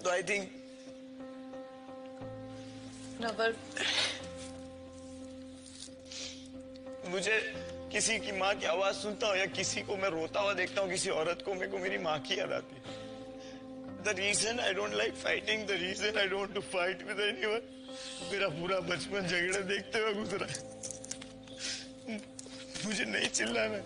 तो I think नवर, मुझे किसी की माँ की आवाज सुनता हूँ या किसी को मैं रोता हुआ देखता हूँ, किसी औरत को, मेरे को मेरी माँ की याद आती है। The reason I don't like fighting, the reason I don't want to fight with anyone, मेरा पूरा बचपन झगड़े देखते हुए गुजरा है। मुझे नहीं चिल्लाना।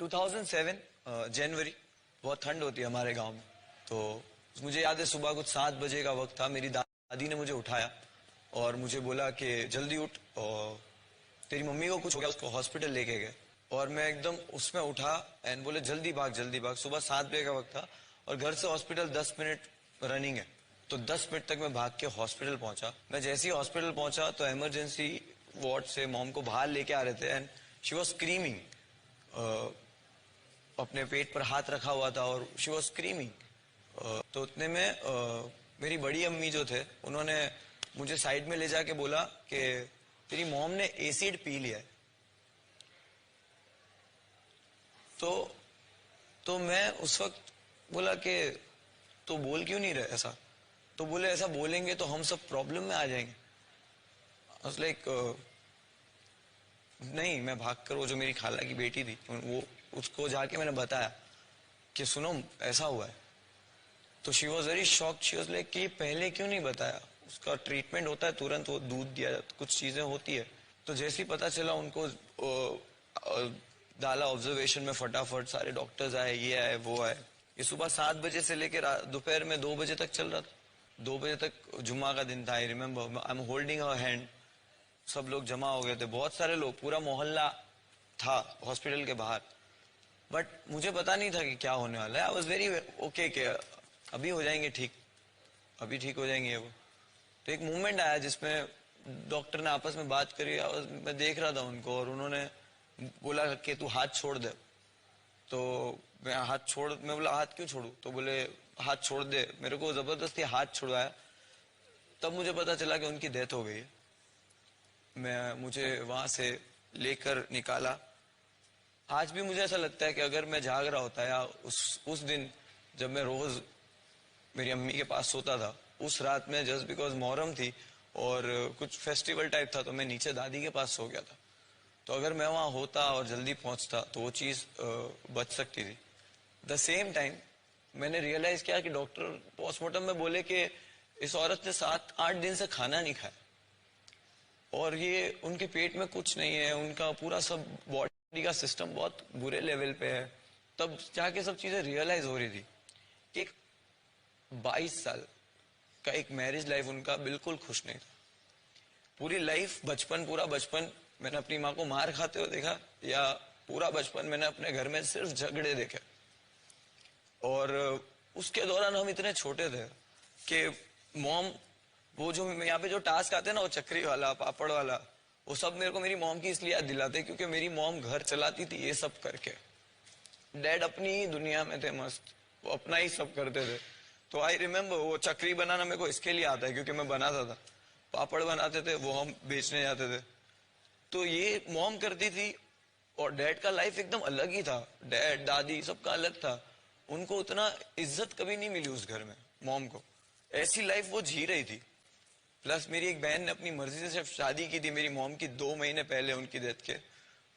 2007 जनवरी, बहुत ठंड होती है हमारे गांव में। तो मुझे याद है सुबह कुछ 7 बजे का वक्त था। मेरी दादी ने मुझे उठाया और मुझे बोला कि जल्दी उठ, और तेरी मम्मी को कुछ हो गया, उसको हॉस्पिटल लेके गए। और मैं एकदम उसमें उठा एंड बोले जल्दी भाग जल्दी भाग। सुबह 7 बजे का वक्त था और घर से हॉस्पिटल 10 मिनट रनिंग है। तो 10 मिनट तक मैं भाग के हॉस्पिटल पहुंचा। मैं जैसे ही हॉस्पिटल पहुंचा तो इमरजेंसी वार्ड से मॉम को बाहर लेके आ रहे थे एंड शी वॉज स्क्रीमिंग। अपने पेट पर हाथ रखा हुआ था और शी वॉज स्क्रीमिंग। तो उतने में मेरी बड़ी अम्मी जो थे उन्होंने मुझे साइड में ले जाके बोला कि तेरी मॉम ने एसिड पी लिया है। तो मैं उस वक्त बोला कि तो बोल क्यों नहीं रहे ऐसा। तो बोले ऐसा बोलेंगे तो हम सब प्रॉब्लम में आ जाएंगे। लाइक नहीं, मैं भागकर वो जो मेरी खाला की बेटी थी वो उसको जाके मैंने बताया कि सुनो ऐसा हुआ है। तो she was very shocked. She was like कि पहले क्यों नहीं बताया, उसका ट्रीटमेंट होता है तुरंत, वो दूध दिया जाता, कुछ चीजें होती है। तो जैसे ही पता चला उनको डाला ऑब्जर्वेशन में, फटाफट सारे डॉक्टर्स आए, ये आए वो आए। ये सुबह 7 बजे से लेकर दोपहर में 2 बजे तक चल रहा था। 2 बजे तक जुम्मा का दिन था। I remember I am holding her hand. सब लोग जमा हो गए थे, बहुत सारे लोग, पूरा मोहल्ला था हॉस्पिटल के बाहर। बट मुझे पता नहीं था कि क्या होने वाला है। आई वॉज वेरी ओके कि अभी हो जाएंगे ठीक, अभी ठीक हो जाएंगे वो। तो एक मूवमेंट आया जिसमें डॉक्टर ने आपस में बात करी। मैं देख रहा था उनको और उन्होंने बोला कि तू हाथ छोड़ दे। तो मैं बोला हाथ क्यों छोड़ू। तो बोले हाथ छोड़ दे। मेरे को जबरदस्ती हाथ छुड़वाया। तब मुझे पता चला कि उनकी डेथ हो गई है। मुझे वहां से लेकर निकाला। आज भी मुझे ऐसा लगता है कि अगर मैं जाग रहा होता या उस दिन जब मैं रोज मेरी अम्मी के पास सोता था, उस रात में जस्ट बिकॉज मोहर्रम थी और कुछ फेस्टिवल टाइप था, तो मैं नीचे दादी के पास सो गया था। तो अगर मैं वहां होता और जल्दी पहुंचता तो वो चीज बच सकती थी। द सेम टाइम मैंने रियलाइज किया कि डॉक्टर पोस्टमार्टम में बोले कि इस औरत ने 7-8 दिन से खाना नहीं खाया और ये उनके पेट में कुछ नहीं है, उनका पूरा सब बॉडी का सिस्टम बहुत बुरे लेवल पे है। तब जाके सब चीजें रियलाइज हो रही थी कि 22 साल का एक मैरिज लाइफ उनका बिल्कुल खुश नहीं था। पूरी लाइफ, बचपन, पूरा बचपन मैंने अपनी माँ को मार खाते हुए देखा, या पूरा बचपन मैंने अपने घर में सिर्फ झगड़े देखे। और उसके दौरान हम इतने छोटे थे कि मॉम, वो जो यहाँ पे जो टास्क आते हैं ना, वो चक्री वाला, पापड़ वाला, वो सब मेरे को मेरी मॉम की इसलिए याद दिलाते क्योंकि मेरी मॉम घर चलाती थी ये सब करके। डैड अपनी ही दुनिया में थे मस्त, वो अपना ही सब करते थे। तो आई रिमेम्बर वो चक्री बनाना मेरे को इसके लिए आता है क्योंकि मैं बनाता था। पापड़ बनाते थे वो हम बेचने जाते थे। तो ये मॉम करती थी और डैड का लाइफ एकदम अलग ही था। डैड दादी सबका अलग था। उनको उतना इज्जत कभी नहीं मिली उस घर में मॉम को। ऐसी लाइफ वो जी रही थी। प्लस मेरी एक बहन ने अपनी मर्जी से सिर्फ शादी की थी मेरी मॉम की 2 महीने पहले उनकी डेथ के।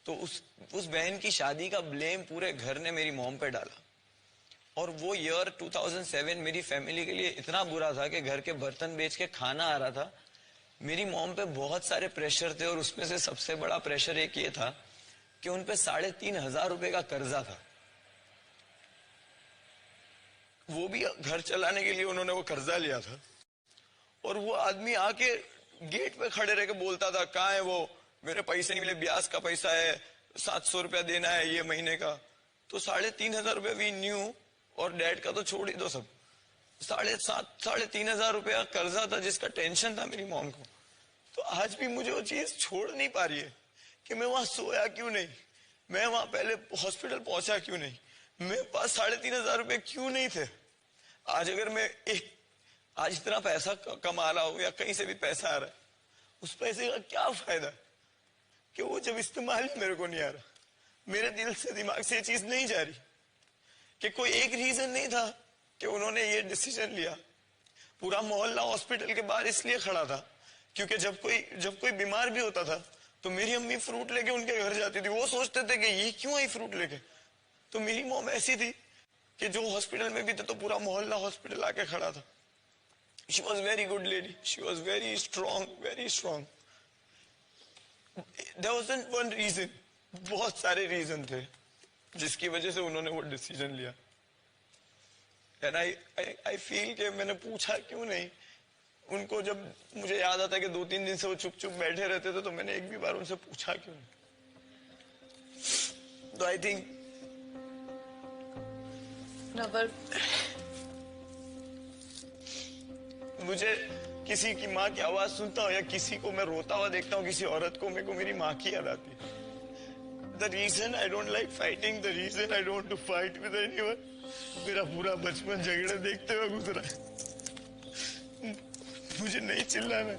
तो उस बहन की शादी का ब्लेम पूरे घर ने मेरी मॉम पे डाला। और वो ईयर 2007 मेरी फैमिली के लिए इतना बुरा था कि घर के बर्तन बेच के खाना आ रहा था। मेरी मॉम पे बहुत सारे प्रेशर थे और उसमें से सबसे बड़ा प्रेशर एक ये था कि उन पे 3,500 रुपए का कर्जा था। वो भी घर चलाने के लिए उन्होंने वो कर्जा लिया था। और वो आदमी आके गेट पे खड़े रह के बोलता था कहाँ है वो, मेरे पैसे नहीं मिले, ब्याज का पैसा है, 700 रुपया देना है ये महीने का। तो 3,500 रुपया वी न्यू, और डैड का तो छोड़ ही दो सब, 3,500 रुपया कर्जा था जिसका टेंशन था मेरी मॉम को। तो आज भी मुझे वो चीज छोड़ नहीं पा रही है कि मैं वहां सोया क्यों नहीं, मैं वहां पहले हॉस्पिटल पहुंचा क्यों नहीं, मेरे पास 3,500 रुपये क्यों नहीं थे। आज अगर मैं आज इतना पैसा कमा रहा हूं या कहीं से भी पैसा आ रहा है, उस पैसे का क्या फायदा कि वो जब इस्तेमाल ही मेरे को नहीं आ रहा, मेरे दिल से दिमाग से ये चीज नहीं जा रही कि कोई एक रीजन नहीं था कि उन्होंने ये डिसीजन लिया। पूरा मोहल्ला हॉस्पिटल के बाहर इसलिए खड़ा था क्योंकि जब कोई बीमार भी होता था तो मेरी अम्मी फ्रूट लेके उनके घर जाती थी। वो सोचते थे कि ये क्यों आई फ्रूट लेके। तो मेरी मॉम ऐसी थी कि जो हॉस्पिटल में भी थे तो पूरा मोहल्ला हॉस्पिटल आके खड़ा था। She was very good lady, she was very strong, very strong. There wasn't one reason, बहुत सारे रीजन थे जिसकी वजह से उन्होंने वो डिसीजन लिया। एंड आई फील कि मैंने पूछा क्यों नहीं उनको। जब मुझे याद आता है कि 2-3 दिन से वो चुप चुप बैठे रहते थे तो मैंने एक भी बार उनसे पूछा क्यों नहीं। तो आई थिंक मुझे किसी की माँ की आवाज सुनता हूँ या किसी को मैं रोता हुआ देखता हूँ, किसी औरत को, मेरे को मेरी माँ की याद आती है। The reason I don't like fighting, the reason I don't want to fight with anyone, मेरा पूरा बचपन झगड़े देखते हुए गुजरा है। मुझे नहीं चिल्लाना।